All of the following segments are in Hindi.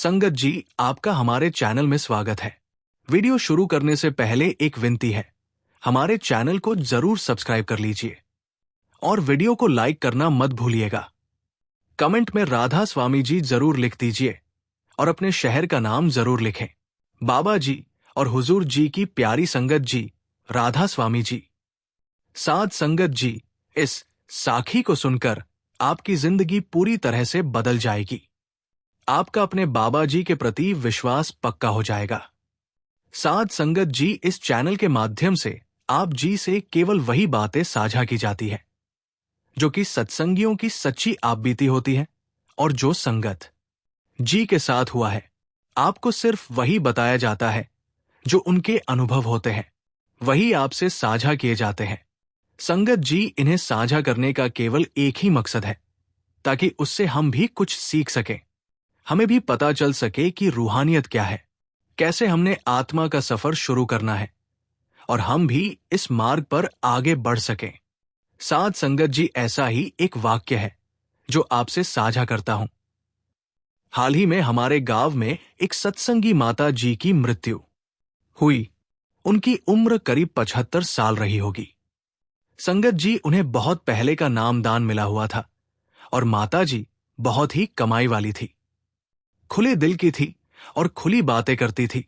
संगत जी, आपका हमारे चैनल में स्वागत है। वीडियो शुरू करने से पहले एक विनती है, हमारे चैनल को जरूर सब्सक्राइब कर लीजिए और वीडियो को लाइक करना मत भूलिएगा। कमेंट में राधा स्वामी जी जरूर लिख दीजिए और अपने शहर का नाम जरूर लिखें। बाबा जी और हुजूर जी की प्यारी संगत जी, राधा स्वामी जी। साध संगत जी, इस साखी को सुनकर आपकी जिंदगी पूरी तरह से बदल जाएगी। आपका अपने बाबा जी के प्रति विश्वास पक्का हो जाएगा। साध संगत जी, इस चैनल के माध्यम से आप जी से केवल वही बातें साझा की जाती है जो कि सत्संगियों की सच्ची आपबीती होती है, और जो संगत जी के साथ हुआ है आपको सिर्फ वही बताया जाता है जो उनके अनुभव होते हैं, वही आपसे साझा किए जाते हैं। संगत जी, इन्हें साझा करने का केवल एक ही मकसद है, ताकि उससे हम भी कुछ सीख सकें, हमें भी पता चल सके कि रूहानियत क्या है, कैसे हमने आत्मा का सफर शुरू करना है और हम भी इस मार्ग पर आगे बढ़ सकें। साध संगत जी, ऐसा ही एक वाक्य है जो आपसे साझा करता हूं। हाल ही में हमारे गांव में एक सत्संगी माता जी की मृत्यु हुई। उनकी उम्र करीब 75 साल रही होगी। संगत जी, उन्हें बहुत पहले का नामदान मिला हुआ था और माता जी बहुत ही कमाई वाली थी, खुले दिल की थी और खुली बातें करती थी।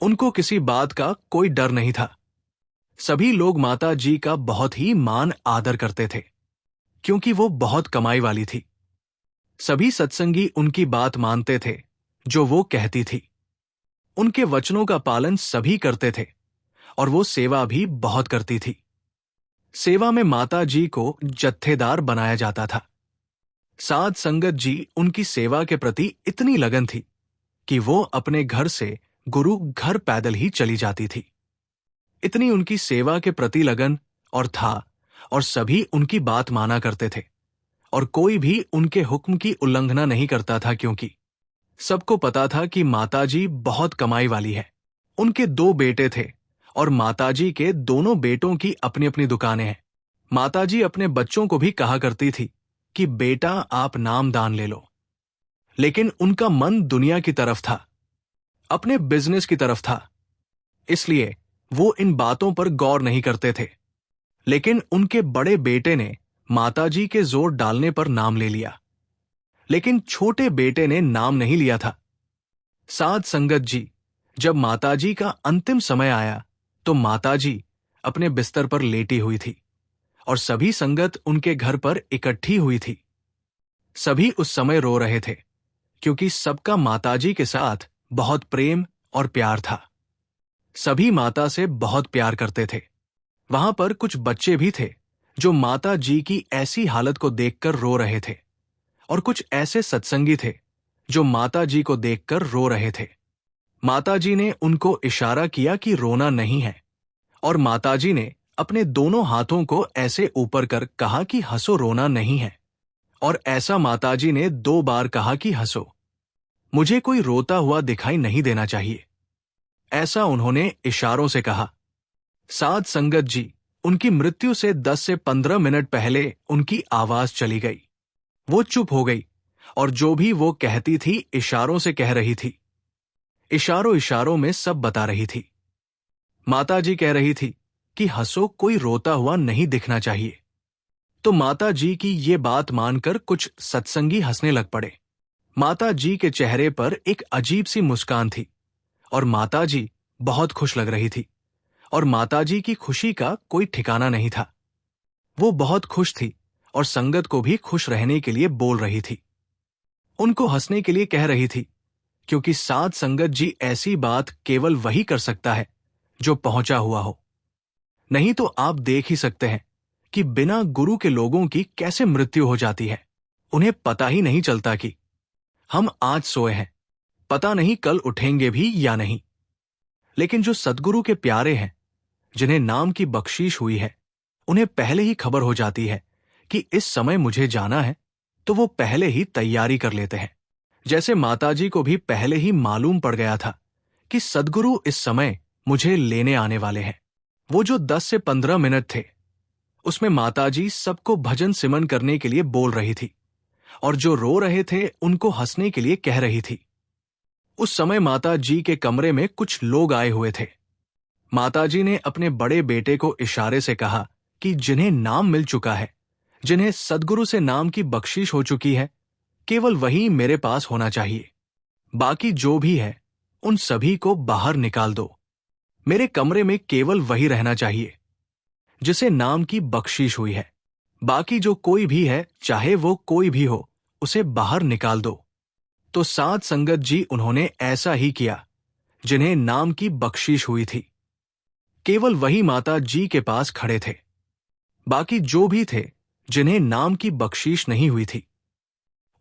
उनको किसी बात का कोई डर नहीं था। सभी लोग माता जी का बहुत ही मान आदर करते थे क्योंकि वो बहुत कमाई वाली थी। सभी सत्संगी उनकी बात मानते थे जो वो कहती थी। उनके वचनों का पालन सभी करते थे और वो सेवा भी बहुत करती थी। सेवा में माता जी को जत्थेदार बनाया जाता था। साध संगत जी, उनकी सेवा के प्रति इतनी लगन थी कि वो अपने घर से गुरु घर पैदल ही चली जाती थी। इतनी उनकी सेवा के प्रति लगन और सभी उनकी बात माना करते थे और कोई भी उनके हुक्म की उल्लंघना नहीं करता था, क्योंकि सबको पता था कि माताजी बहुत कमाई वाली है। उनके 2 बेटे थे और माताजी के दोनों बेटों की अपनी अपनी दुकानें हैं। माताजी अपने बच्चों को भी कहा करती थी कि बेटा, आप नाम दान ले लो, लेकिन उनका मन दुनिया की तरफ था, अपने बिजनेस की तरफ था, इसलिए वो इन बातों पर गौर नहीं करते थे। लेकिन उनके बड़े बेटे ने माताजी के जोर डालने पर नाम ले लिया, लेकिन छोटे बेटे ने नाम नहीं लिया था। साध संगत जी, जब माताजी का अंतिम समय आया तो माताजी अपने बिस्तर पर लेटी हुई थी और सभी संगत उनके घर पर इकट्ठी हुई थी। सभी उस समय रो रहे थे क्योंकि सबका माताजी के साथ बहुत प्रेम और प्यार था। सभी माता से बहुत प्यार करते थे। वहां पर कुछ बच्चे भी थे जो माता जी की ऐसी हालत को देखकर रो रहे थे, और कुछ ऐसे सत्संगी थे जो माता जी को देखकर रो रहे थे। माता जी ने उनको इशारा किया कि रोना नहीं है, और माता जी ने अपने दोनों हाथों को ऐसे ऊपर कर कहा कि हंसो, रोना नहीं है। और ऐसा माताजी ने 2 बार कहा कि हंसो, मुझे कोई रोता हुआ दिखाई नहीं देना चाहिए। ऐसा उन्होंने इशारों से कहा। साध संगत जी, उनकी मृत्यु से 10 से 15 मिनट पहले उनकी आवाज चली गई। वो चुप हो गई और जो भी वो कहती थी इशारों से कह रही थी। इशारों इशारों में सब बता रही थी। माता जी कह रही थी कि हंसो, कोई रोता हुआ नहीं दिखना चाहिए। तो माता जी की ये बात मानकर कुछ सत्संगी हंसने लग पड़े। माता जी के चेहरे पर एक अजीब सी मुस्कान थी और माता जी बहुत खुश लग रही थी, और माता जी की खुशी का कोई ठिकाना नहीं था। वो बहुत खुश थी और संगत को भी खुश रहने के लिए बोल रही थी, उनको हंसने के लिए कह रही थी, क्योंकि साध संगत जी, ऐसी बात केवल वही कर सकता है जो पहुंचा हुआ हो। नहीं तो आप देख ही सकते हैं कि बिना गुरु के लोगों की कैसे मृत्यु हो जाती है। उन्हें पता ही नहीं चलता कि हम आज सोए हैं, पता नहीं कल उठेंगे भी या नहीं। लेकिन जो सद्गुरु के प्यारे हैं, जिन्हें नाम की बख्शीश हुई है, उन्हें पहले ही खबर हो जाती है कि इस समय मुझे जाना है, तो वो पहले ही तैयारी कर लेते हैं। जैसे माताजी को भी पहले ही मालूम पड़ गया था कि सद्गुरु इस समय मुझे लेने आने वाले हैं। वो जो 10 से 15 मिनट थे, उसमें माताजी सबको भजन सिमन करने के लिए बोल रही थी, और जो रो रहे थे उनको हंसने के लिए कह रही थी। उस समय माता जी के कमरे में कुछ लोग आए हुए थे। माता जी ने अपने बड़े बेटे को इशारे से कहा कि जिन्हें नाम मिल चुका है, जिन्हें सद्गुरु से नाम की बख्शिश हो चुकी है, केवल वही मेरे पास होना चाहिए। बाकी जो भी है उन सभी को बाहर निकाल दो। मेरे कमरे में केवल वही रहना चाहिए जिसे नाम की बख्शिश हुई है। बाकी जो कोई भी है, चाहे वो कोई भी हो, उसे बाहर निकाल दो। तो साध संगत जी उन्होंने ऐसा ही किया। जिन्हें नाम की बख्शिश हुई थी, केवल वही माता जी के पास खड़े थे। बाकी जो भी थे जिन्हें नाम की बख्शीश नहीं हुई थी,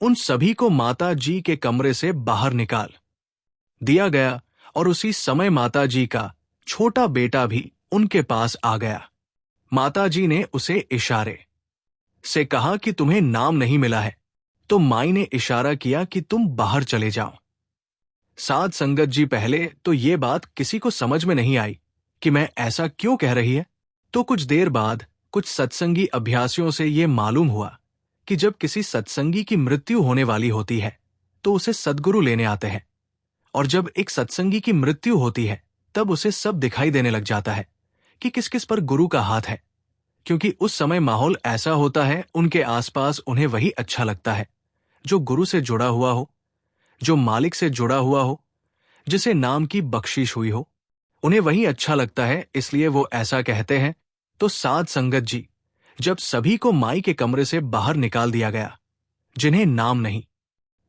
उन सभी को माता जी के कमरे से बाहर निकाल दिया गया। और उसी समय माता जी का छोटा बेटा भी उनके पास आ गया। माता जी ने उसे इशारे से कहा कि तुम्हें नाम नहीं मिला है, तो माई ने इशारा किया कि तुम बाहर चले जाओ। साध संगत जी पहले तो ये बात किसी को समझ में नहीं आई कि मैं ऐसा क्यों कह रही है। तो कुछ देर बाद कुछ सत्संगी अभ्यासियों से ये मालूम हुआ कि जब किसी सत्संगी की मृत्यु होने वाली होती है तो उसे सद्गुरु लेने आते हैं, और जब एक सत्संगी की मृत्यु होती है तब उसे सब दिखाई देने लग जाता है कि किस किस पर गुरु का हाथ है, क्योंकि उस समय माहौल ऐसा होता है, उनके आसपास उन्हें वही अच्छा लगता है जो गुरु से जुड़ा हुआ हो, जो मालिक से जुड़ा हुआ हो, जिसे नाम की बख्शिश हुई हो। उन्हें वही अच्छा लगता है, इसलिए वो ऐसा कहते हैं। तो साध संगत जी, जब सभी को माई के कमरे से बाहर निकाल दिया गया, जिन्हें नाम नहीं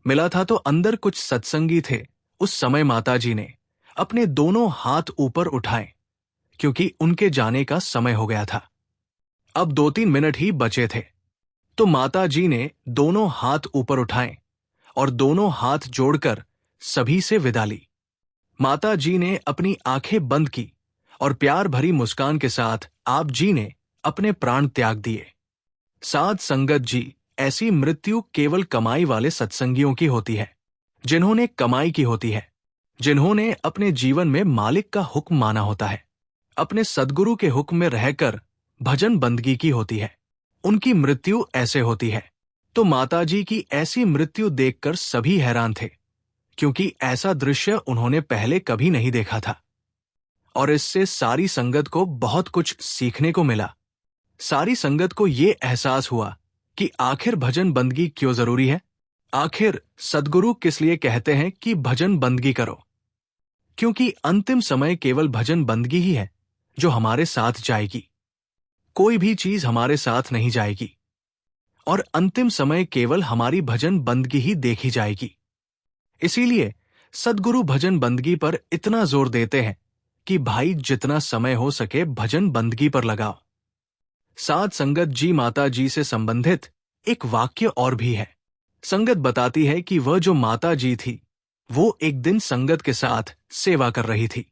मिला था, तो अंदर कुछ सत्संगी थे। उस समय माता जी ने अपने दोनों हाथ ऊपर उठाए, क्योंकि उनके जाने का समय हो गया था। अब 2-3 मिनट ही बचे थे। तो माता जी ने दोनों हाथ ऊपर उठाए और दोनों हाथ जोड़कर सभी से विदा ली। माता जी ने अपनी आंखें बंद की और प्यार भरी मुस्कान के साथ आप जी ने अपने प्राण त्याग दिए। साध संगत जी, ऐसी मृत्यु केवल कमाई वाले सत्संगियों की होती है, जिन्होंने कमाई की होती है, जिन्होंने अपने जीवन में मालिक का हुक्म माना होता है, अपने सद्गुरु के हुक्म में रहकर भजन बंदगी की होती है, उनकी मृत्यु ऐसे होती है। तो माता जी की ऐसी मृत्यु देखकर सभी हैरान थे, क्योंकि ऐसा दृश्य उन्होंने पहले कभी नहीं देखा था। और इससे सारी संगत को बहुत कुछ सीखने को मिला। सारी संगत को ये एहसास हुआ कि आखिर भजन बंदगी क्यों जरूरी है। आखिर सद्गुरु किस लिए कहते हैं कि भजन बंदगी करो, क्योंकि अंतिम समय केवल भजन बंदगी ही है जो हमारे साथ जाएगी। कोई भी चीज हमारे साथ नहीं जाएगी, और अंतिम समय केवल हमारी भजन बंदगी ही देखी जाएगी। इसीलिए सद्गुरु भजन बंदगी पर इतना जोर देते हैं कि भाई जितना समय हो सके भजन बंदगी पर लगाओ। साध संगत जी, माता जी से संबंधित एक वाक्य और भी है। संगत बताती है कि वह जो माता जी थी, वो एक दिन संगत के साथ सेवा कर रही थी।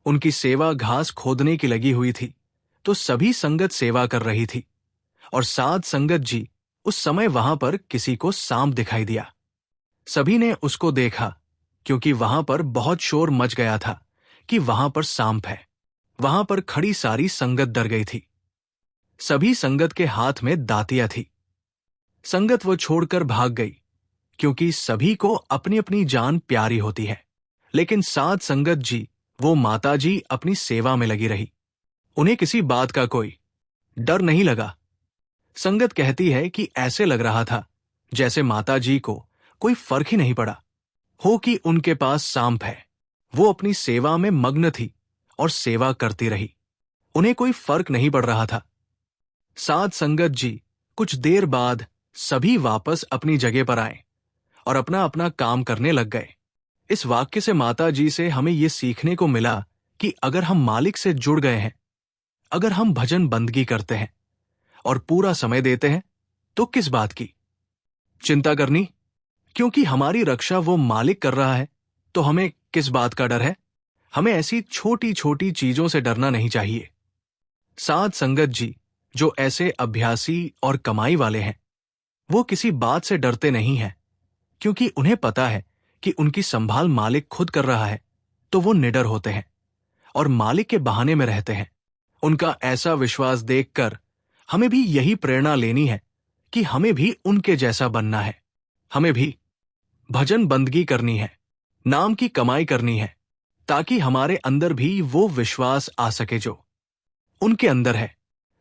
उनकी सेवा घास खोदने की लगी हुई थी, तो सभी संगत सेवा कर रही थी, और साध संगत जी उस समय वहां पर किसी को सांप दिखाई दिया। सभी ने उसको देखा, क्योंकि वहां पर बहुत शोर मच गया था कि वहां पर सांप है। वहां पर खड़ी सारी संगत डर गई थी। सभी संगत के हाथ में दातियां थी। संगत वो छोड़कर भाग गई, क्योंकि सभी को अपनी अपनी जान प्यारी होती है। लेकिन साध संगत जी, वो माता जी अपनी सेवा में लगी रही। उन्हें किसी बात का कोई डर नहीं लगा। संगत कहती है कि ऐसे लग रहा था जैसे माता जी को कोई फर्क ही नहीं पड़ा हो कि उनके पास सांप है। वो अपनी सेवा में मग्न थी और सेवा करती रही। उन्हें कोई फर्क नहीं पड़ रहा था। साध संगत जी कुछ देर बाद सभी वापस अपनी जगह पर आए और अपना अपना काम करने लग गए। इस वाक्य से माता जी से हमें यह सीखने को मिला कि अगर हम मालिक से जुड़ गए हैं, अगर हम भजन बंदगी करते हैं और पूरा समय देते हैं, तो किस बात की चिंता करनी, क्योंकि हमारी रक्षा वो मालिक कर रहा है। तो हमें किस बात का डर है। हमें ऐसी छोटी छोटी चीजों से डरना नहीं चाहिए। साध संगत जी, जो ऐसे अभ्यासी और कमाई वाले हैं, वो किसी बात से डरते नहीं हैं, क्योंकि उन्हें पता है कि उनकी संभाल मालिक खुद कर रहा है। तो वो निडर होते हैं और मालिक के बहाने में रहते हैं। उनका ऐसा विश्वास देखकर हमें भी यही प्रेरणा लेनी है कि हमें भी उनके जैसा बनना है। हमें भी भजन बंदगी करनी है। नाम की कमाई करनी है, ताकि हमारे अंदर भी वो विश्वास आ सके जो उनके अंदर है।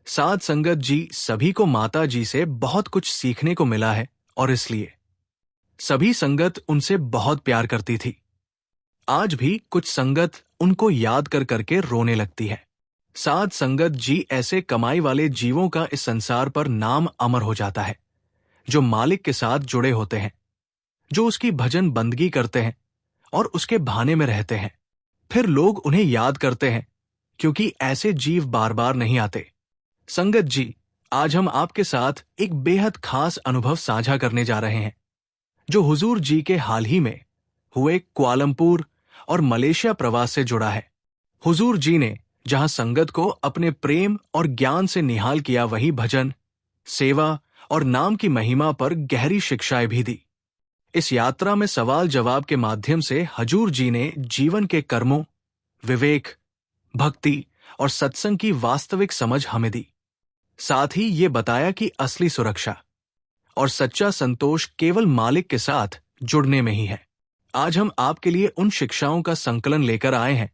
साध संगत जी सभी को माता जी से बहुत कुछ सीखने को मिला है और इसलिए सभी संगत उनसे बहुत प्यार करती थी। आज भी कुछ संगत उनको याद कर करके रोने लगती है। साध संगत जी ऐसे कमाई वाले जीवों का इस संसार पर नाम अमर हो जाता है, जो मालिक के साथ जुड़े होते हैं, जो उसकी भजन बंदगी करते हैं और उसके भाने में रहते हैं। फिर लोग उन्हें याद करते हैं, क्योंकि ऐसे जीव बार बार नहीं आते। संगत जी, आज हम आपके साथ एक बेहद खास अनुभव साझा करने जा रहे हैं, जो हुजूर जी के हाल ही में हुए कुआलंपुर और मलेशिया प्रवास से जुड़ा है। हुजूर जी ने जहां संगत को अपने प्रेम और ज्ञान से निहाल किया, वही भजन, सेवा और नाम की महिमा पर गहरी शिक्षाएं भी दी। इस यात्रा में सवाल जवाब के माध्यम से हजूर जी ने जीवन के कर्मों, विवेक, भक्ति और सत्संग की वास्तविक समझ हमें दी। साथ ही ये बताया कि असली सुरक्षा और सच्चा संतोष केवल मालिक के साथ जुड़ने में ही है। आज हम आपके लिए उन शिक्षाओं का संकलन लेकर आए हैं,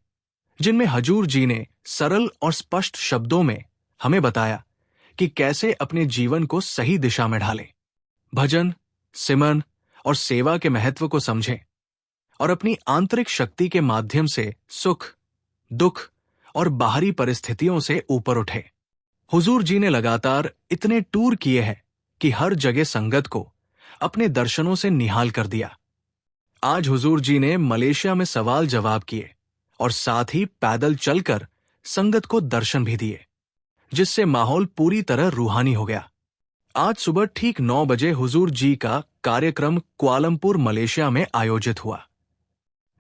जिनमें हजूर जी ने सरल और स्पष्ट शब्दों में हमें बताया कि कैसे अपने जीवन को सही दिशा में ढालें, भजन, सिमरन और सेवा के महत्व को समझें और अपनी आंतरिक शक्ति के माध्यम से सुख, दुख और बाहरी परिस्थितियों से ऊपर उठे। हुजूर जी ने लगातार इतने टूर किए हैं कि हर जगह संगत को अपने दर्शनों से निहाल कर दिया। आज हुजूर जी ने मलेशिया में सवाल जवाब किए और साथ ही पैदल चलकर संगत को दर्शन भी दिए, जिससे माहौल पूरी तरह रूहानी हो गया। आज सुबह ठीक 9 बजे हुजूर जी का कार्यक्रम कुआलंपुर मलेशिया में आयोजित हुआ,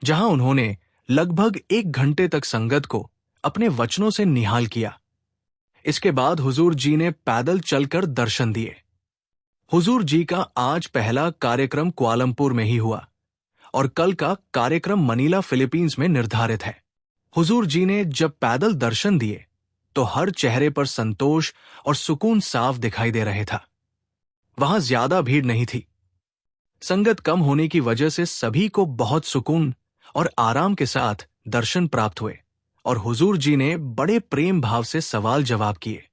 जहां उन्होंने लगभग 1 घंटे तक संगत को अपने वचनों से निहाल किया। इसके बाद हुजूर जी ने पैदल चलकर दर्शन दिए। हुजूर जी का आज पहला कार्यक्रम कुआलंपुर में ही हुआ और कल का कार्यक्रम मनीला, फिलीपींस में निर्धारित है। हुजूर जी ने जब पैदल दर्शन दिए तो हर चेहरे पर संतोष और सुकून साफ दिखाई दे रहे था। वहां ज्यादा भीड़ नहीं थी। संगत कम होने की वजह से सभी को बहुत सुकून और आराम के साथ दर्शन प्राप्त हुए और हुजूर जी ने बड़े प्रेम भाव से सवाल जवाब किए।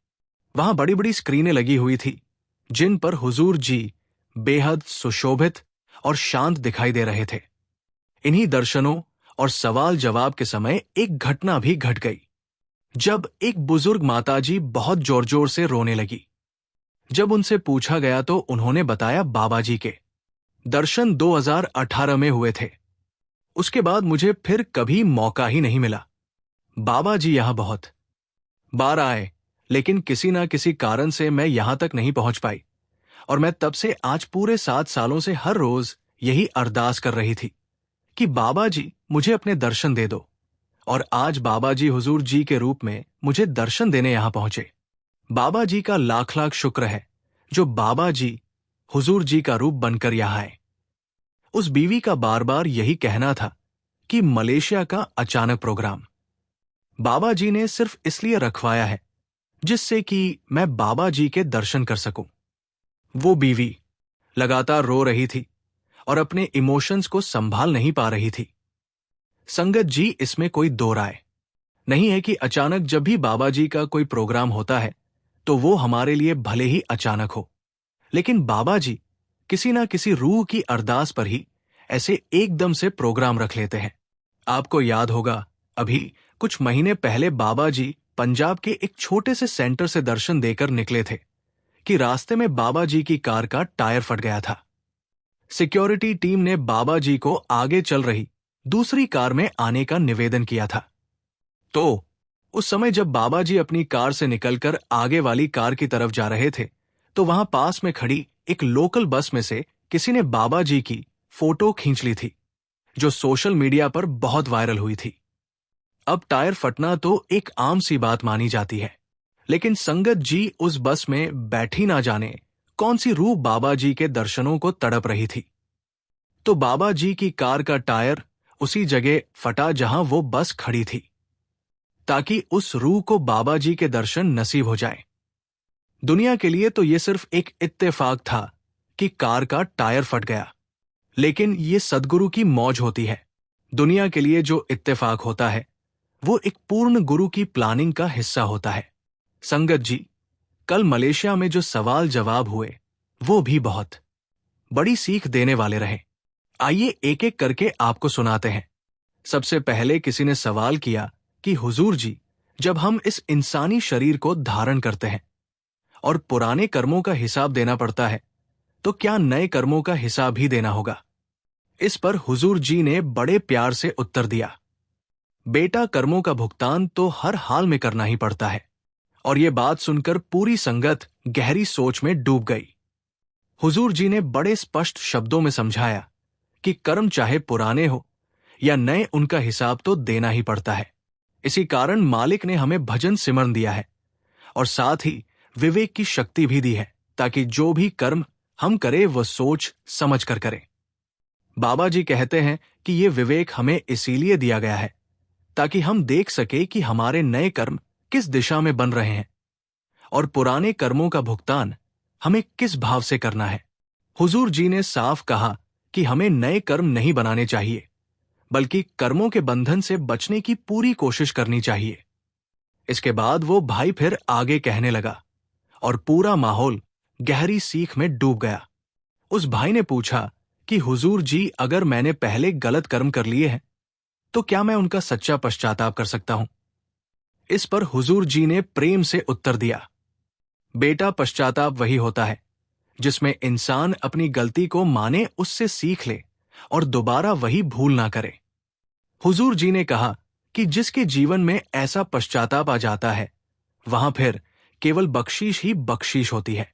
वहां बड़ी बड़ी स्क्रीनें लगी हुई थी, जिन पर हुजूर जी बेहद सुशोभित और शांत दिखाई दे रहे थे। इन्हीं दर्शनों और सवाल जवाब के समय एक घटना भी घट गई, जब एक बुजुर्ग माताजी बहुत जोर जोर से रोने लगी। जब उनसे पूछा गया तो उन्होंने बताया बाबा जी के दर्शन 2018 में हुए थे। उसके बाद मुझे फिर कभी मौका ही नहीं मिला। बाबा जी यहां बहुत बार आए, लेकिन किसी ना किसी कारण से मैं यहां तक नहीं पहुंच पाई और मैं तब से आज पूरे 7 सालों से हर रोज यही अरदास कर रही थी कि बाबा जी मुझे अपने दर्शन दे दो। और आज बाबा जी हुजूर जी के रूप में मुझे दर्शन देने यहां पहुंचे। बाबा जी का लाख लाख शुक्र है, जो बाबा जी हुजूर जी का रूप बनकर यहां आए। उस बीवी का बार बार यही कहना था कि मलेशिया का अचानक प्रोग्राम बाबा जी ने सिर्फ इसलिए रखवाया है जिससे कि मैं बाबा जी के दर्शन कर सकूं। वो बीवी लगातार रो रही थी और अपने इमोशंस को संभाल नहीं पा रही थी। संगत जी, इसमें कोई दो राय नहीं है कि अचानक जब भी बाबा जी का कोई प्रोग्राम होता है तो वो हमारे लिए भले ही अचानक हो, लेकिन बाबा जी किसी ना किसी रूह की अरदास पर ही ऐसे एकदम से प्रोग्राम रख लेते हैं। आपको याद होगा, अभी कुछ महीने पहले बाबा जी पंजाब के एक छोटे से सेंटर से दर्शन देकर निकले थे कि रास्ते में बाबा जी की कार का टायर फट गया था। सिक्योरिटी टीम ने बाबा जी को आगे चल रही दूसरी कार में आने का निवेदन किया था। तो उस समय जब बाबा जी अपनी कार से निकलकर आगे वाली कार की तरफ जा रहे थे, तो वहां पास में खड़ी एक लोकल बस में से किसी ने बाबा जी की फोटो खींच ली थी, जो सोशल मीडिया पर बहुत वायरल हुई थी। अब टायर फटना तो एक आम सी बात मानी जाती है, लेकिन संगत जी उस बस में बैठी ना जाने कौन सी रूह बाबा जी के दर्शनों को तड़प रही थी। तो बाबा जी की कार का टायर उसी जगह फटा जहां वो बस खड़ी थी, ताकि उस रूह को बाबा जी के दर्शन नसीब हो जाए। दुनिया के लिए तो ये सिर्फ एक इत्तेफाक था कि कार का टायर फट गया, लेकिन ये सद्गुरु की मौज होती है दुनिया के लिए जो इत्तेफाक होता है वो एक पूर्ण गुरु की प्लानिंग का हिस्सा होता है। संगत जी, कल मलेशिया में जो सवाल जवाब हुए वो भी बहुत बड़ी सीख देने वाले रहे। आइए एक एक करके आपको सुनाते हैं। सबसे पहले किसी ने सवाल किया कि हुजूर जी, जब हम इस इंसानी शरीर को धारण करते हैं और पुराने कर्मों का हिसाब देना पड़ता है, तो क्या नए कर्मों का हिसाब भी देना होगा? इस पर हुजूर जी ने बड़े प्यार से उत्तर दिया, बेटा, कर्मों का भुगतान तो हर हाल में करना ही पड़ता है। और ये बात सुनकर पूरी संगत गहरी सोच में डूब गई। हुजूर जी ने बड़े स्पष्ट शब्दों में समझाया कि कर्म चाहे पुराने हो या नए, उनका हिसाब तो देना ही पड़ता है। इसी कारण मालिक ने हमें भजन सिमरन दिया है और साथ ही विवेक की शक्ति भी दी है, ताकि जो भी कर्म हम करें वह सोच समझ कर करें। बाबा जी कहते हैं कि ये विवेक हमें इसीलिए दिया गया है ताकि हम देख सके कि हमारे नए कर्म किस दिशा में बन रहे हैं और पुराने कर्मों का भुगतान हमें किस भाव से करना है। हुजूर जी ने साफ कहा कि हमें नए कर्म नहीं बनाने चाहिए, बल्कि कर्मों के बंधन से बचने की पूरी कोशिश करनी चाहिए। इसके बाद वो भाई फिर आगे कहने लगा और पूरा माहौल गहरी सीख में डूब गया। उस भाई ने पूछा कि हुजूर जी, अगर मैंने पहले गलत कर्म कर लिए हैं तो क्या मैं उनका सच्चा पश्चाताप कर सकता हूं? इस पर हुजूर जी ने प्रेम से उत्तर दिया, बेटा, पश्चाताप वही होता है जिसमें इंसान अपनी गलती को माने, उससे सीख ले और दोबारा वही भूल ना करे। हुजूर जी ने कहा कि जिसके जीवन में ऐसा पश्चाताप आ जाता है वहां फिर केवल बख्शीश ही बख्शीश होती है।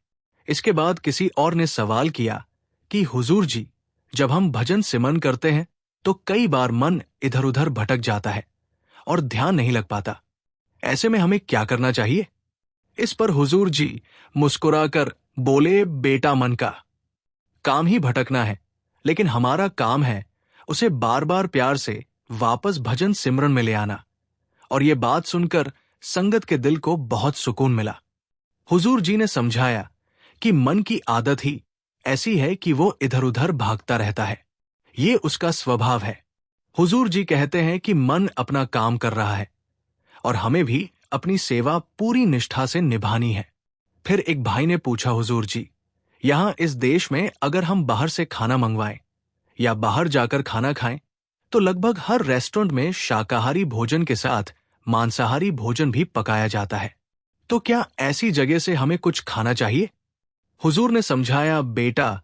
इसके बाद किसी और ने सवाल किया कि हुजूर जी, जब हम भजन सिमरन करते हैं तो कई बार मन इधर उधर भटक जाता है और ध्यान नहीं लग पाता, ऐसे में हमें क्या करना चाहिए? इस पर हुजूर जी मुस्कुराकर बोले, बेटा, मन का काम ही भटकना है, लेकिन हमारा काम है उसे बार बार प्यार से वापस भजन सिमरन में ले आना। और ये बात सुनकर संगत के दिल को बहुत सुकून मिला। हुजूर जी ने समझाया कि मन की आदत ही ऐसी है कि वो इधर उधर भागता रहता है, ये उसका स्वभाव है। हुजूर जी कहते हैं कि मन अपना काम कर रहा है और हमें भी अपनी सेवा पूरी निष्ठा से निभानी है। फिर एक भाई ने पूछा, हुजूर जी, यहां इस देश में अगर हम बाहर से खाना मंगवाएं या बाहर जाकर खाना खाएं तो लगभग हर रेस्टोरेंट में शाकाहारी भोजन के साथ मांसाहारी भोजन भी पकाया जाता है, तो क्या ऐसी जगह से हमें कुछ खाना चाहिए? हुजूर ने समझाया, बेटा,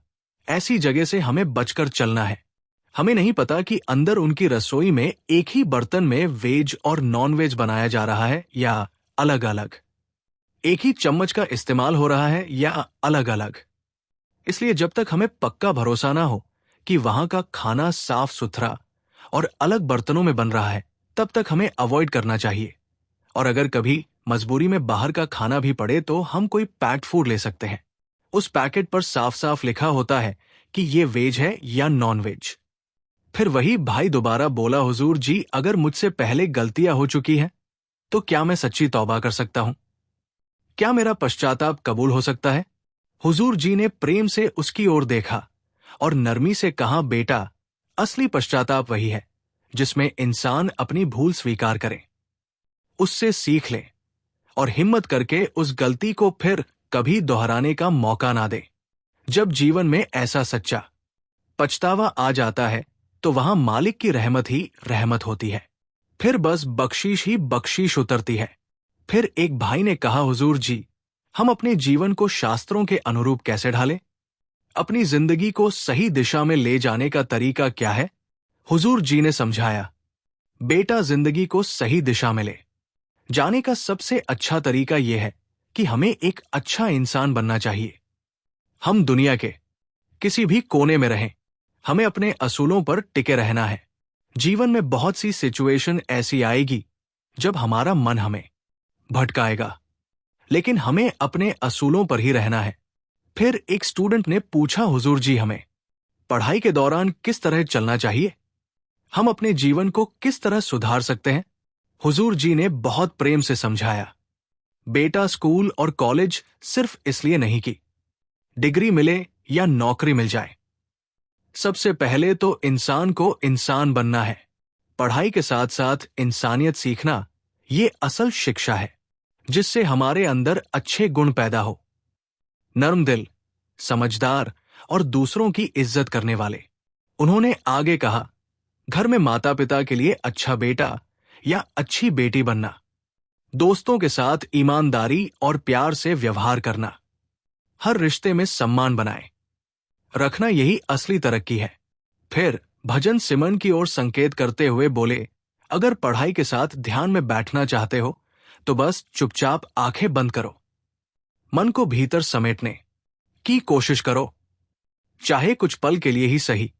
ऐसी जगह से हमें बचकर चलना है। हमें नहीं पता कि अंदर उनकी रसोई में एक ही बर्तन में वेज और नॉन वेज बनाया जा रहा है या अलग अलग, एक ही चम्मच का इस्तेमाल हो रहा है या अलग अलग। इसलिए जब तक हमें पक्का भरोसा ना हो कि वहां का खाना साफ सुथरा और अलग बर्तनों में बन रहा है, तब तक हमें अवॉइड करना चाहिए। और अगर कभी मजबूरी में बाहर का खाना भी पड़े तो हम कोई पैक्ड फूड ले सकते हैं। उस पैकेट पर साफ साफ लिखा होता है कि ये वेज है या नॉन वेज। फिर वही भाई दोबारा बोला, हुजूर जी, अगर मुझसे पहले गलतियां हो चुकी हैं तो क्या मैं सच्ची तौबा कर सकता हूं? क्या मेरा पश्चाताप कबूल हो सकता है? हुजूर जी ने प्रेम से उसकी ओर देखा और नरमी से कहा, बेटा, असली पश्चाताप वही है जिसमें इंसान अपनी भूल स्वीकार करे, उससे सीख ले और हिम्मत करके उस गलती को फिर कभी दोहराने का मौका ना दे। जब जीवन में ऐसा सच्चा पछतावा आ जाता है तो वहां मालिक की रहमत ही रहमत होती है, फिर बस बख्शीश ही बख्शीश उतरती है। फिर एक भाई ने कहा, हुजूर जी, हम अपने जीवन को शास्त्रों के अनुरूप कैसे ढालें? अपनी जिंदगी को सही दिशा में ले जाने का तरीका क्या है? हुजूर जी ने समझाया, बेटा, जिंदगी को सही दिशा में ले जाने का सबसे अच्छा तरीका यह है कि हमें एक अच्छा इंसान बनना चाहिए। हम दुनिया के किसी भी कोने में रहें, हमें अपने असूलों पर टिके रहना है। जीवन में बहुत सी सिचुएशन ऐसी आएगी जब हमारा मन हमें भटकाएगा, लेकिन हमें अपने असूलों पर ही रहना है। फिर एक स्टूडेंट ने पूछा, हुजूर जी, हमें पढ़ाई के दौरान किस तरह चलना चाहिए? हम अपने जीवन को किस तरह सुधार सकते हैं? हुजूर जी ने बहुत प्रेम से समझाया, बेटा, स्कूल और कॉलेज सिर्फ इसलिए नहीं कि डिग्री मिले या नौकरी मिल जाए। सबसे पहले तो इंसान को इंसान बनना है। पढ़ाई के साथ साथ इंसानियत सीखना ये असल शिक्षा है, जिससे हमारे अंदर अच्छे गुण पैदा हो। नर्म दिल, समझदार और दूसरों की इज्जत करने वाले। उन्होंने आगे कहा, घर में माता पिता के लिए अच्छा बेटा या अच्छी बेटी बनना, दोस्तों के साथ ईमानदारी और प्यार से व्यवहार करना, हर रिश्ते में सम्मान बनाए रखना, यही असली तरक्की है। फिर भजन सिमन की ओर संकेत करते हुए बोले, अगर पढ़ाई के साथ ध्यान में बैठना चाहते हो तो बस चुपचाप आंखें बंद करो, मन को भीतर समेटने की कोशिश करो, चाहे कुछ पल के लिए ही सही,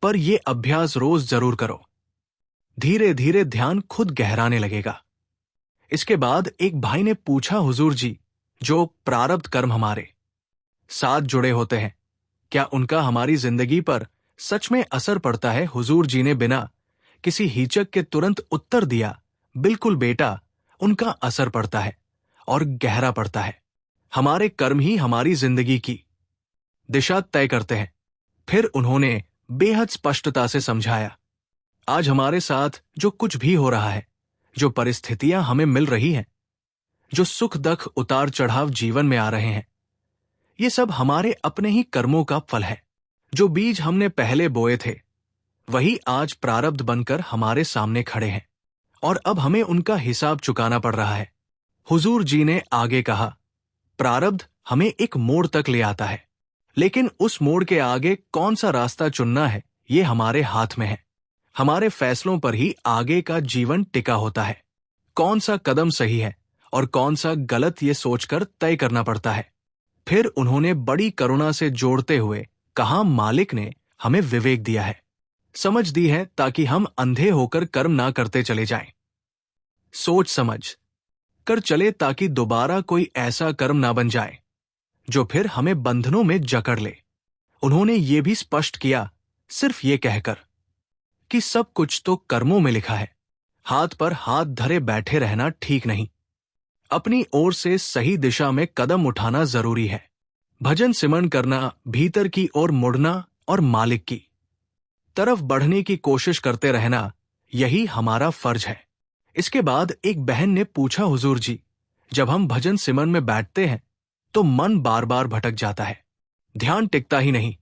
पर यह अभ्यास रोज जरूर करो। धीरे धीरे ध्यान खुद गहराने लगेगा। इसके बाद एक भाई ने पूछा, हुजूर जी, जो प्रारब्ध कर्म हमारे साथ जुड़े होते हैं, क्या उनका हमारी जिंदगी पर सच में असर पड़ता है? हुजूर जी ने बिना किसी हिचक के तुरंत उत्तर दिया, बिल्कुल बेटा, उनका असर पड़ता है और गहरा पड़ता है। हमारे कर्म ही हमारी जिंदगी की दिशा तय करते हैं। फिर उन्होंने बेहद स्पष्टता से समझाया, आज हमारे साथ जो कुछ भी हो रहा है, जो परिस्थितियां हमें मिल रही हैं, जो सुख दुख उतार चढ़ाव जीवन में आ रहे हैं, ये सब हमारे अपने ही कर्मों का फल है। जो बीज हमने पहले बोए थे वही आज प्रारब्ध बनकर हमारे सामने खड़े हैं और अब हमें उनका हिसाब चुकाना पड़ रहा है। हुजूर जी ने आगे कहा, प्रारब्ध हमें एक मोड़ तक ले आता है, लेकिन उस मोड़ के आगे कौन सा रास्ता चुनना है ये हमारे हाथ में है। हमारे फैसलों पर ही आगे का जीवन टिका होता है। कौन सा कदम सही है और कौन सा गलत, ये सोचकर तय करना पड़ता है। फिर उन्होंने बड़ी करुणा से जोड़ते हुए कहा, मालिक ने हमें विवेक दिया है, समझ दी है, ताकि हम अंधे होकर कर्म ना करते चले जाएं। सोच समझ कर चले ताकि दोबारा कोई ऐसा कर्म ना बन जाए जो फिर हमें बंधनों में जकड़ ले। उन्होंने ये भी स्पष्ट किया, सिर्फ ये कहकर कि सब कुछ तो कर्मों में लिखा है, हाथ पर हाथ धरे बैठे रहना ठीक नहीं, अपनी ओर से सही दिशा में कदम उठाना जरूरी है। भजन सिमरन करना, भीतर की ओर मुड़ना और मालिक की तरफ बढ़ने की कोशिश करते रहना, यही हमारा फर्ज है। इसके बाद एक बहन ने पूछा, हुजूर जी, जब हम भजन सिमरन में बैठते हैं तो मन बार बार भटक जाता है, ध्यान टिकता ही नहीं,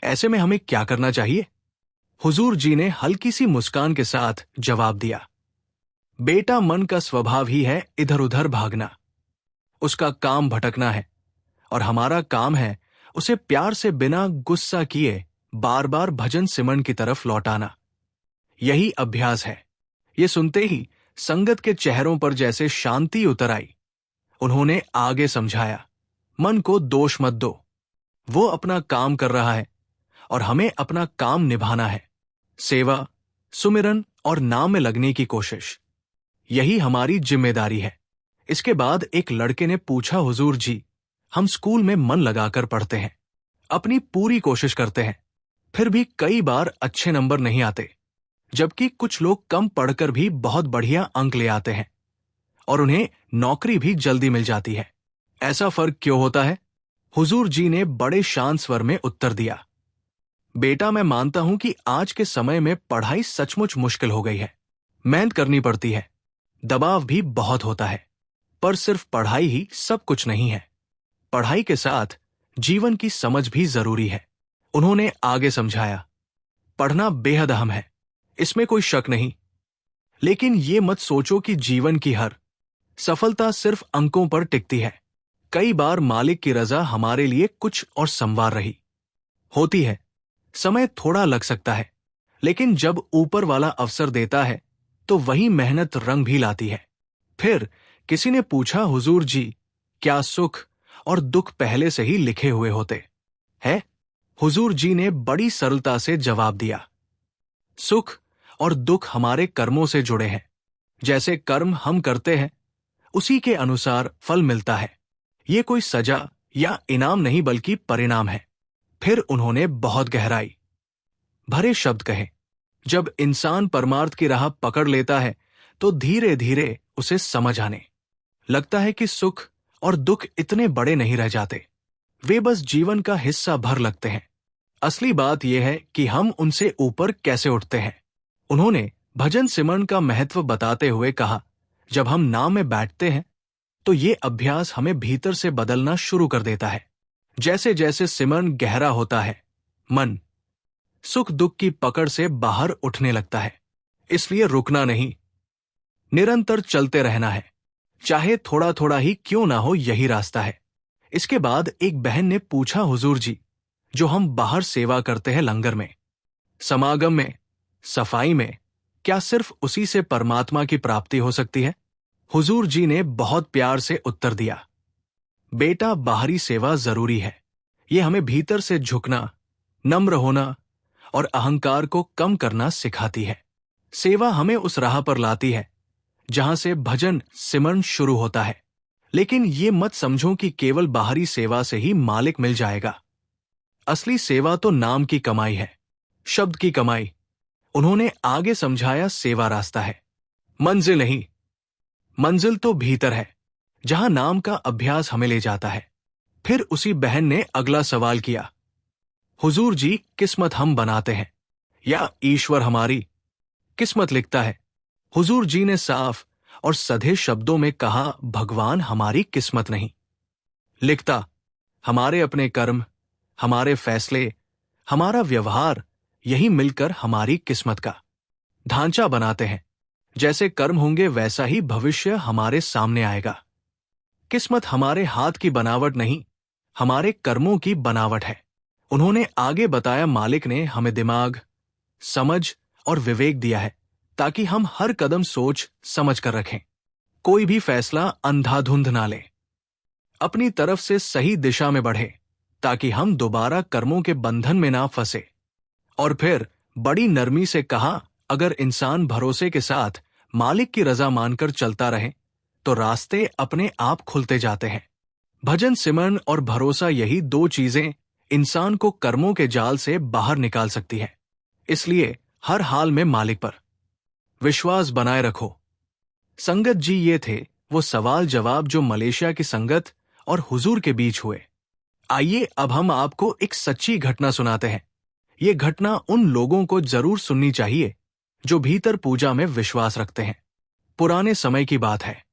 ऐसे में हमें क्या करना चाहिए? हुजूर जी ने हल्की सी मुस्कान के साथ जवाब दिया, बेटा, मन का स्वभाव ही है इधर उधर भागना, उसका काम भटकना है और हमारा काम है उसे प्यार से बिना गुस्सा किए बार बार भजन सिमरन की तरफ लौटाना। यही अभ्यास है। ये सुनते ही संगत के चेहरों पर जैसे शांति उतर आई। उन्होंने आगे समझाया, मन को दोष मत दो, वो अपना काम कर रहा है और हमें अपना काम निभाना है। सेवा, सुमिरन और नाम में लगने की कोशिश, यही हमारी जिम्मेदारी है। इसके बाद एक लड़के ने पूछा, हुजूर जी, हम स्कूल में मन लगाकर पढ़ते हैं, अपनी पूरी कोशिश करते हैं, फिर भी कई बार अच्छे नंबर नहीं आते, जबकि कुछ लोग कम पढ़कर भी बहुत बढ़िया अंक ले आते हैं और उन्हें नौकरी भी जल्दी मिल जाती है। ऐसा फर्क क्यों होता है? हुजूर जी ने बड़े शांत स्वर में उत्तर दिया, बेटा, मैं मानता हूं कि आज के समय में पढ़ाई सचमुच मुश्किल हो गई है, मेहनत करनी पड़ती है, दबाव भी बहुत होता है, पर सिर्फ पढ़ाई ही सब कुछ नहीं है। पढ़ाई के साथ जीवन की समझ भी जरूरी है। उन्होंने आगे समझाया, पढ़ना बेहद अहम है, इसमें कोई शक नहीं, लेकिन ये मत सोचो कि जीवन की हर सफलता सिर्फ अंकों पर टिकती है। कई बार मालिक की रजा हमारे लिए कुछ और संवार रही होती है। समय थोड़ा लग सकता है, लेकिन जब ऊपर वाला अवसर देता है तो वही मेहनत रंग भी लाती है। फिर किसी ने पूछा, हुजूर जी, क्या सुख और दुख पहले से ही लिखे हुए होते हैं? हुजूर जी ने बड़ी सरलता से जवाब दिया, सुख और दुख हमारे कर्मों से जुड़े हैं। जैसे कर्म हम करते हैं उसी के अनुसार फल मिलता है। ये कोई सजा या इनाम नहीं बल्कि परिणाम है। फिर उन्होंने बहुत गहराई भरे शब्द कहे, जब इंसान परमार्थ की राह पकड़ लेता है तो धीरे धीरे उसे समझ आने लगता है कि सुख और दुख इतने बड़े नहीं रह जाते, वे बस जीवन का हिस्सा भर लगते हैं। असली बात यह है कि हम उनसे ऊपर कैसे उठते हैं। उन्होंने भजन सिमरन का महत्व बताते हुए कहा, जब हम नाम में बैठते हैं तो ये अभ्यास हमें भीतर से बदलना शुरू कर देता है। जैसे जैसे सिमरन गहरा होता है, मन सुख दुख की पकड़ से बाहर उठने लगता है। इसलिए रुकना नहीं, निरंतर चलते रहना है, चाहे थोड़ा थोड़ा ही क्यों ना हो, यही रास्ता है। इसके बाद एक बहन ने पूछा, हुजूर जी, जो हम बाहर सेवा करते हैं, लंगर में, समागम में, सफाई में, क्या सिर्फ उसी से परमात्मा की प्राप्ति हो सकती है? हुजूर जी ने बहुत प्यार से उत्तर दिया, बेटा, बाहरी सेवा जरूरी है, ये हमें भीतर से झुकना, नम्र होना और अहंकार को कम करना सिखाती है। सेवा हमें उस राह पर लाती है जहां से भजन सिमरन शुरू होता है। लेकिन ये मत समझो कि केवल बाहरी सेवा से ही मालिक मिल जाएगा। असली सेवा तो नाम की कमाई है, शब्द की कमाई। उन्होंने आगे समझाया, सेवा रास्ता है, मंजिल नहीं। मंजिल तो भीतर है, जहां नाम का अभ्यास हमें ले जाता है। फिर उसी बहन ने अगला सवाल किया, हुजूर जी, किस्मत हम बनाते हैं या ईश्वर हमारी किस्मत लिखता है? हुजूर जी ने साफ और सधे शब्दों में कहा, भगवान हमारी किस्मत नहीं लिखता, हमारे अपने कर्म, हमारे फैसले, हमारा व्यवहार, यही मिलकर हमारी किस्मत का ढांचा बनाते हैं। जैसे कर्म होंगे वैसा ही भविष्य हमारे सामने आएगा। किस्मत हमारे हाथ की बनावट नहीं, हमारे कर्मों की बनावट है। उन्होंने आगे बताया, मालिक ने हमें दिमाग, समझ और विवेक दिया है ताकि हम हर कदम सोच समझ कर रखें, कोई भी फैसला अंधाधुंध ना लें, अपनी तरफ से सही दिशा में बढ़े ताकि हम दोबारा कर्मों के बंधन में ना फंसे। और फिर बड़ी नरमी से कहा, अगर इंसान भरोसे के साथ मालिक की रजा मानकर चलता रहे तो रास्ते अपने आप खुलते जाते हैं। भजन सिमरन और भरोसा, यही दो चीजें इंसान को कर्मों के जाल से बाहर निकाल सकती है। इसलिए हर हाल में मालिक पर विश्वास बनाए रखो। संगत जी, ये थे वो सवाल जवाब जो मलेशिया की संगत और हुजूर के बीच हुए। आइए अब हम आपको एक सच्ची घटना सुनाते हैं। ये घटना उन लोगों को जरूर सुननी चाहिए जो भीतर पूजा में विश्वास रखते हैं। पुराने समय की बात है।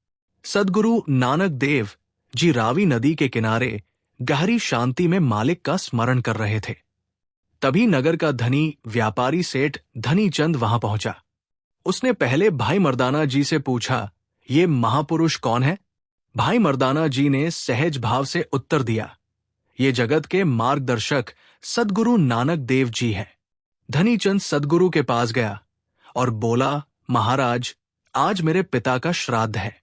सद्गुरु नानक देव जी रावी नदी के किनारे गहरी शांति में मालिक का स्मरण कर रहे थे। तभी नगर का धनी व्यापारी सेठ धनीचंद वहां पहुंचा। उसने पहले भाई मर्दाना जी से पूछा, ये महापुरुष कौन है? भाई मर्दाना जी ने सहज भाव से उत्तर दिया, ये जगत के मार्गदर्शक सद्गुरु नानक देव जी हैं। धनीचंद सद्गुरु के पास गया और बोला, महाराज, आज मेरे पिता का श्राद्ध है,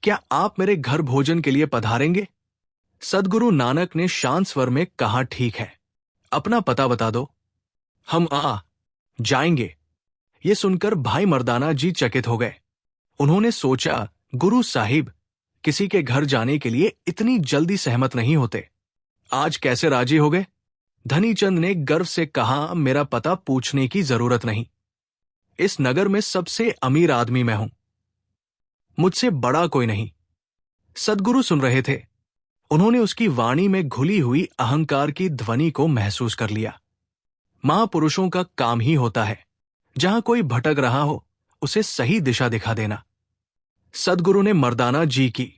क्या आप मेरे घर भोजन के लिए पधारेंगे? सद्गुरु नानक ने शांत स्वर में कहा, ठीक है, अपना पता बता दो, हम आ जाएंगे। ये सुनकर भाई मर्दाना जी चकित हो गए। उन्होंने सोचा, गुरु साहिब किसी के घर जाने के लिए इतनी जल्दी सहमत नहीं होते, आज कैसे राजी हो गए? धनीचंद ने गर्व से कहा, मेरा पता पूछने की जरूरत नहीं, इस नगर में सबसे अमीर आदमी मैं हूं, मुझसे बड़ा कोई नहीं। सद्गुरु सुन रहे थे। उन्होंने उसकी वाणी में घुली हुई अहंकार की ध्वनि को महसूस कर लिया। महापुरुषों का काम ही होता है, जहां कोई भटक रहा हो उसे सही दिशा दिखा देना। सद्गुरु ने मर्दाना जी की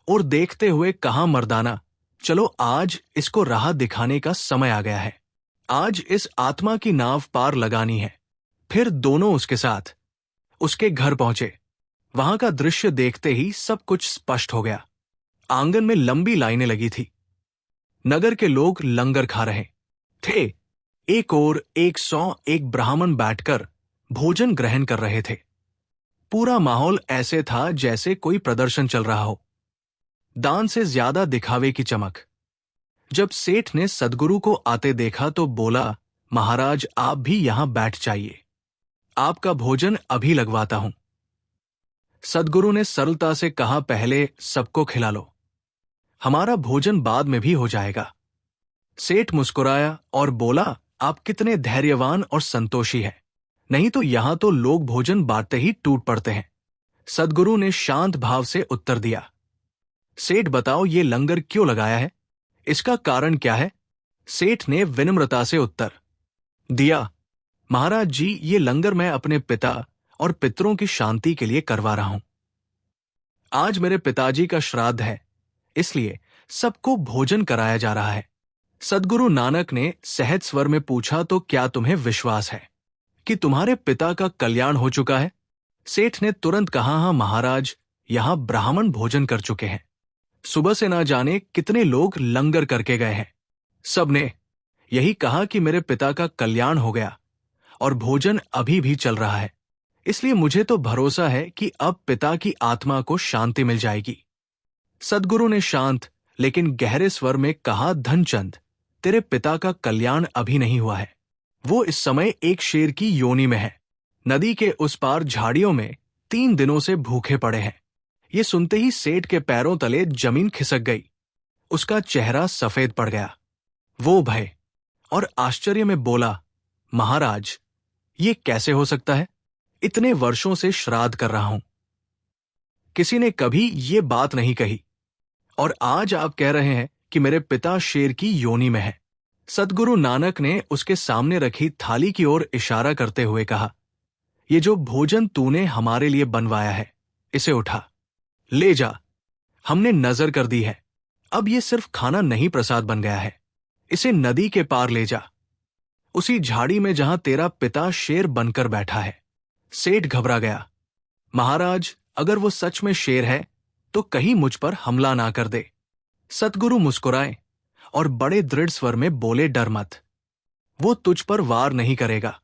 और देखते हुए कहा, मर्दाना, चलो आज इसको राह दिखाने का समय आ गया है। आज इस आत्मा की नाव पार लगानी है। फिर दोनों उसके साथ उसके घर पहुंचे। वहां का दृश्य देखते ही सब कुछ स्पष्ट हो गया। आंगन में लंबी लाइनें लगी थी। नगर के लोग लंगर खा रहे थे। एक ओर 101 ब्राह्मण बैठकर भोजन ग्रहण कर रहे थे। पूरा माहौल ऐसे था जैसे कोई प्रदर्शन चल रहा हो, दान से ज्यादा दिखावे की चमक। जब सेठ ने सद्गुरु को आते देखा तो बोला, महाराज, आप भी यहां बैठ जाइए, आपका भोजन अभी लगवाता हूं। सद्गुरु ने सरलता से कहा, पहले सबको खिला लो, हमारा भोजन बाद में भी हो जाएगा। सेठ मुस्कुराया और बोला, आप कितने धैर्यवान और संतोषी हैं, नहीं तो यहां तो लोग भोजन बांटते ही टूट पड़ते हैं। सद्गुरु ने शांत भाव से उत्तर दिया, सेठ बताओ, ये लंगर क्यों लगाया है, इसका कारण क्या है? सेठ ने विनम्रता से उत्तर दिया, महाराज जी, ये लंगर मैं अपने पिता और पितरों की शांति के लिए करवा रहा हूं। आज मेरे पिताजी का श्राद्ध है, इसलिए सबको भोजन कराया जा रहा है। सद्गुरु नानक ने सहज स्वर में पूछा, तो क्या तुम्हें विश्वास है कि तुम्हारे पिता का कल्याण हो चुका है? सेठ ने तुरंत कहा, हाँ महाराज, यहां ब्राह्मण भोजन कर चुके हैं। सुबह से ना जाने कितने लोग लंगर करके गए हैं। सबने यही कहा कि मेरे पिता का कल्याण हो गया और भोजन अभी भी चल रहा है, इसलिए मुझे तो भरोसा है कि अब पिता की आत्मा को शांति मिल जाएगी। सद्गुरु ने शांत लेकिन गहरे स्वर में कहा, धनचंद, तेरे पिता का कल्याण अभी नहीं हुआ है। वो इस समय एक शेर की योनि में है। नदी के उस पार झाड़ियों में 3 दिनों से भूखे पड़े हैं। ये सुनते ही सेठ के पैरों तले जमीन खिसक गई। उसका चेहरा सफेद पड़ गया। वो भय और आश्चर्य में बोला, महाराज, ये कैसे हो सकता है? इतने वर्षों से श्राद्ध कर रहा हूं, किसी ने कभी ये बात नहीं कही, और आज आप कह रहे हैं कि मेरे पिता शेर की योनि में है। सद्गुरु नानक ने उसके सामने रखी थाली की ओर इशारा करते हुए कहा, ये जो भोजन तूने हमारे लिए बनवाया है, इसे उठा, ले जा। हमने नजर कर दी है, अब ये सिर्फ खाना नहीं प्रसाद बन गया है। इसे नदी के पार ले जा, उसी झाड़ी में जहां तेरा पिता शेर बनकर बैठा है। सेठ घबरा गया। महाराज, अगर वो सच में शेर है तो कहीं मुझ पर हमला ना कर दे। सतगुरु मुस्कुराए और बड़े दृढ़ स्वर में बोले, डर मत, वो तुझ पर वार नहीं करेगा।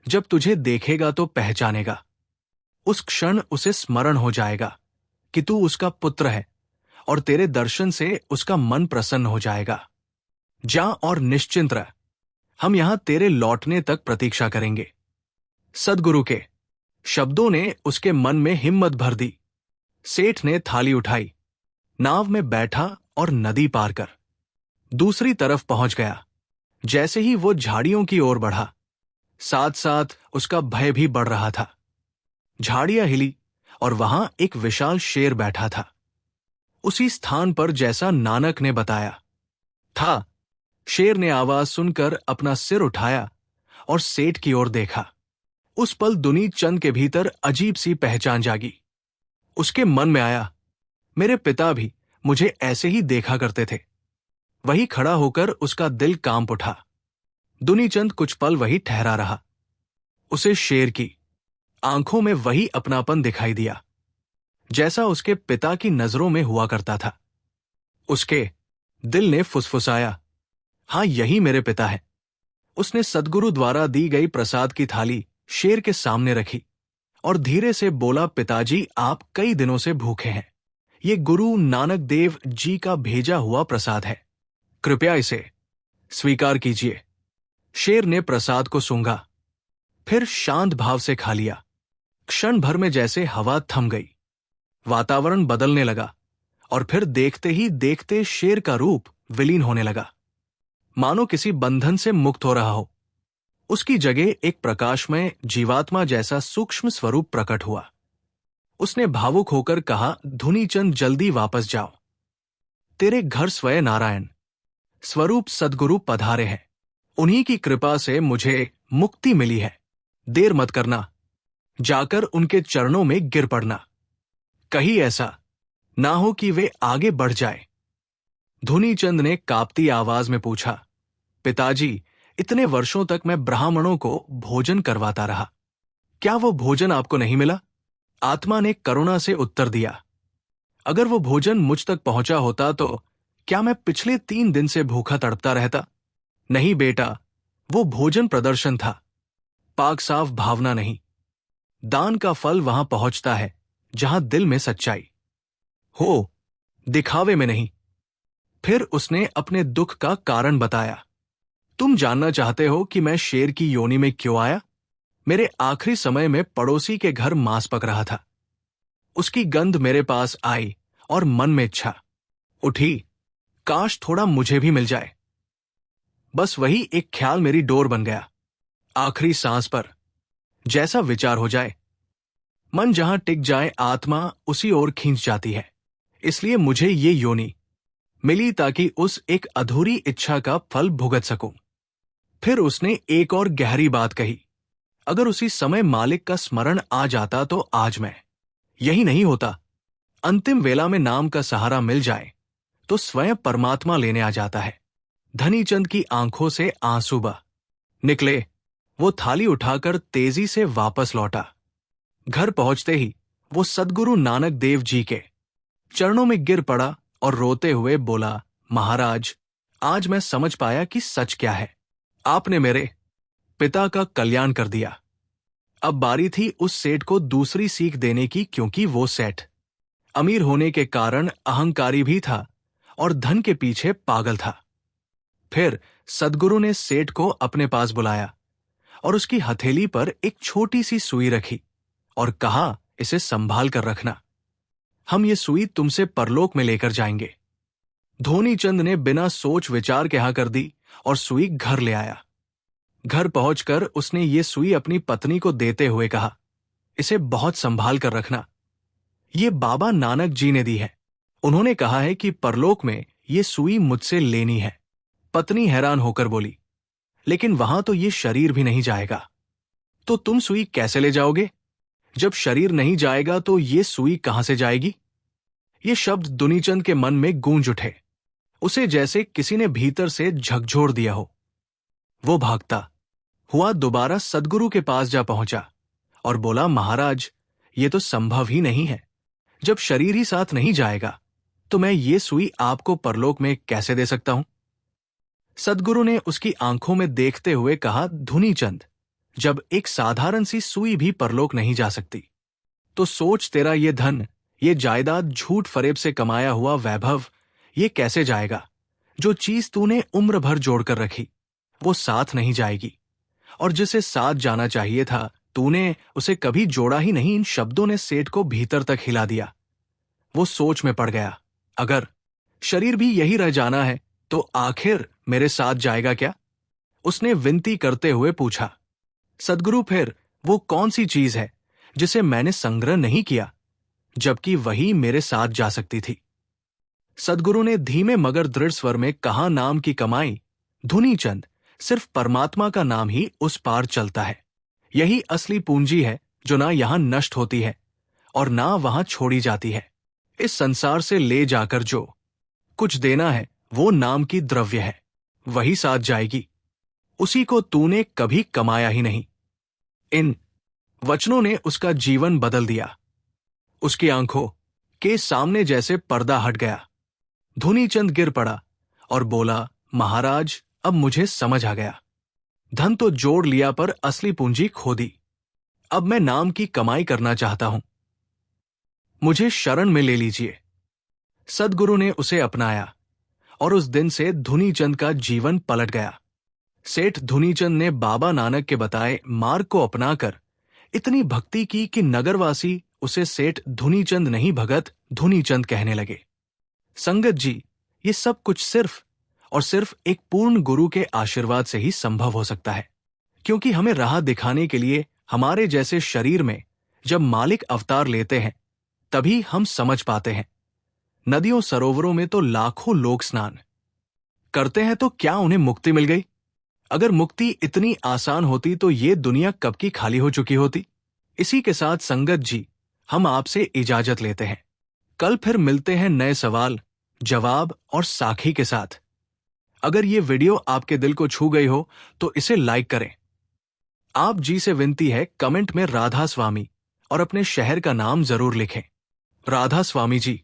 जब तुझे देखेगा तो पहचानेगा। उस क्षण उसे स्मरण हो जाएगा कि तू उसका पुत्र है और तेरे दर्शन से उसका मन प्रसन्न हो जाएगा। जा और निश्चिंत रह, हम यहां तेरे लौटने तक प्रतीक्षा करेंगे। सद्गुरु के शब्दों ने उसके मन में हिम्मत भर दी। सेठ ने थाली उठाई, नाव में बैठा और नदी पार कर दूसरी तरफ पहुंच गया। जैसे ही वो झाड़ियों की ओर बढ़ा, साथ साथ उसका भय भी बढ़ रहा था। झाड़ियां हिली और वहां एक विशाल शेर बैठा था, उसी स्थान पर जैसा नानक ने बताया था। शेर ने आवाज सुनकर अपना सिर उठाया और सेठ की ओर देखा। उस पल दुनी चंद के भीतर अजीब सी पहचान जागी। उसके मन में आया, मेरे पिता भी मुझे ऐसे ही देखा करते थे। वही खड़ा होकर उसका दिल कांप उठा। दुनीचंद कुछ पल वही ठहरा रहा। उसे शेर की आंखों में वही अपनापन दिखाई दिया जैसा उसके पिता की नजरों में हुआ करता था। उसके दिल ने फुसफुसाया, हाँ, यही मेरे पिता है। उसने सद्गुरु द्वारा दी गई प्रसाद की थाली शेर के सामने रखी और धीरे से बोला, पिताजी, आप कई दिनों से भूखे हैं। ये गुरु नानक देव जी का भेजा हुआ प्रसाद है, कृपया इसे स्वीकार कीजिए। शेर ने प्रसाद को सूंघा, फिर शांत भाव से खा लिया। क्षण भर में जैसे हवा थम गई, वातावरण बदलने लगा और फिर देखते ही देखते शेर का रूप विलीन होने लगा, मानो किसी बंधन से मुक्त हो रहा हो। उसकी जगह एक प्रकाशमय जीवात्मा जैसा सूक्ष्म स्वरूप प्रकट हुआ। उसने भावुक होकर कहा, धुनीचंद, जल्दी वापस जाओ। तेरे घर स्वयं नारायण स्वरूप सद्गुरु पधारे हैं। उन्हीं की कृपा से मुझे मुक्ति मिली है। देर मत करना, जाकर उनके चरणों में गिर पड़ना। कहीं ऐसा ना हो कि वे आगे बढ़ जाए। धुनीचंद ने कांपती आवाज में पूछा, पिताजी, इतने वर्षों तक मैं ब्राह्मणों को भोजन करवाता रहा, क्या वो भोजन आपको नहीं मिला? आत्मा ने करुणा से उत्तर दिया, अगर वो भोजन मुझ तक पहुंचा होता तो क्या मैं पिछले 3 दिन से भूखा तड़पता रहता? नहीं बेटा, वो भोजन प्रदर्शन था, पाक साफ भावना नहीं। दान का फल वहां पहुंचता है जहां दिल में सच्चाई हो, दिखावे में नहीं। फिर उसने अपने दुख का कारण बताया। तुम जानना चाहते हो कि मैं शेर की योनि में क्यों आया? मेरे आखिरी समय में पड़ोसी के घर मांस पक रहा था। उसकी गंध मेरे पास आई और मन में इच्छा उठी, काश थोड़ा मुझे भी मिल जाए। बस वही एक ख्याल मेरी डोर बन गया। आखिरी सांस पर जैसा विचार हो जाए, मन जहां टिक जाए, आत्मा उसी ओर खींच जाती है। इसलिए मुझे ये योनि मिली ताकि उस एक अधूरी इच्छा का फल भुगत सकूं। फिर उसने एक और गहरी बात कही, अगर उसी समय मालिक का स्मरण आ जाता तो आज मैं यही नहीं होता। अंतिम वेला में नाम का सहारा मिल जाए तो स्वयं परमात्मा लेने आ जाता है। धनीचंद की आंखों से आंसू बह निकले। वो थाली उठाकर तेजी से वापस लौटा। घर पहुंचते ही वो सद्गुरु नानक देव जी के चरणों में गिर पड़ा और रोते हुए बोला, महाराज, आज मैं समझ पाया कि सच क्या है। आपने मेरे पिता का कल्याण कर दिया। अब बारी थी उस सेठ को दूसरी सीख देने की, क्योंकि वो सेठ अमीर होने के कारण अहंकारी भी था और धन के पीछे पागल था। फिर सद्गुरु ने सेठ को अपने पास बुलाया और उसकी हथेली पर एक छोटी सी सुई रखी और कहा, इसे संभाल कर रखना। हम ये सुई तुमसे परलोक में लेकर जाएंगे। धोनीचंद ने बिना सोच विचार के हाँ कर दी और सुई घर ले आया। घर पहुंचकर उसने ये सुई अपनी पत्नी को देते हुए कहा, इसे बहुत संभाल कर रखना। ये बाबा नानक जी ने दी है। उन्होंने कहा है कि परलोक में ये सुई मुझसे लेनी है। पत्नी हैरान होकर बोली, लेकिन वहां तो ये शरीर भी नहीं जाएगा। तो तुम सुई कैसे ले जाओगे? जब शरीर नहीं जाएगा तो ये सुई कहां से जाएगी? ये शब्द दुनीचंद के मन में गूंज उठे। उसे जैसे किसी ने भीतर से झकझोर दिया हो। वो भागता हुआ दोबारा सद्गुरु के पास जा पहुंचा और बोला, महाराज, ये तो संभव ही नहीं है। जब शरीर ही साथ नहीं जाएगा तो मैं ये सुई आपको परलोक में कैसे दे सकता हूं? सद्गुरु ने उसकी आंखों में देखते हुए कहा, धुनीचंद, जब एक साधारण सी सुई भी परलोक नहीं जा सकती तो सोच, तेरा ये धन, ये जायदाद, झूठ फरेब से कमाया हुआ वैभव, ये कैसे जाएगा? जो चीज तूने उम्र भर जोड़कर रखी वो साथ नहीं जाएगी, और जिसे साथ जाना चाहिए था तूने उसे कभी जोड़ा ही नहीं। इन शब्दों ने सेठ को भीतर तक हिला दिया। वो सोच में पड़ गया, अगर शरीर भी यही रह जाना है तो आखिर मेरे साथ जाएगा क्या? उसने विनती करते हुए पूछा, सद्गुरु, फिर वो कौन सी चीज है जिसे मैंने संग्रह नहीं किया, जबकि वही मेरे साथ जा सकती थी? सद्गुरु ने धीमे मगर दृढ़ स्वर में कहा, नाम की कमाई धुनीचंद, सिर्फ परमात्मा का नाम ही उस पार चलता है। यही असली पूंजी है जो ना यहां नष्ट होती है और ना वहां छोड़ी जाती है। इस संसार से ले जाकर जो कुछ देना है वो नाम की द्रव्य है, वही साथ जाएगी। उसी को तूने कभी कमाया ही नहीं। इन वचनों ने उसका जीवन बदल दिया। उसकी आंखों के सामने जैसे पर्दा हट गया। धुनीचंद गिर पड़ा और बोला, महाराज, अब मुझे समझ आ गया। धन तो जोड़ लिया पर असली पूंजी खो दी। अब मैं नाम की कमाई करना चाहता हूं। मुझे शरण में ले लीजिए। सद्गुरु ने उसे अपनाया और उस दिन से धुनीचंद का जीवन पलट गया। सेठ धुनीचंद ने बाबा नानक के बताए मार्ग को अपनाकर इतनी भक्ति की कि नगरवासी उसे सेठ धुनीचंद नहीं, भगत धुनीचंद कहने लगे। संगत जी, ये सब कुछ सिर्फ और सिर्फ एक पूर्ण गुरु के आशीर्वाद से ही संभव हो सकता है, क्योंकि हमें राह दिखाने के लिए हमारे जैसे शरीर में जब मालिक अवतार लेते हैं तभी हम समझ पाते हैं। नदियों सरोवरों में तो लाखों लोग स्नान करते हैं, तो क्या उन्हें मुक्ति मिल गई? अगर मुक्ति इतनी आसान होती तो ये दुनिया कब की खाली हो चुकी होती। इसी के साथ संगत जी, हम आपसे इजाजत लेते हैं। कल फिर मिलते हैं नए सवाल, जवाब और साखी के साथ। अगर ये वीडियो आपके दिल को छू गई हो तो इसे लाइक करें। आप जी से विनती है, कमेंट में राधा स्वामी और अपने शहर का नाम जरूर लिखें। राधा स्वामी जी।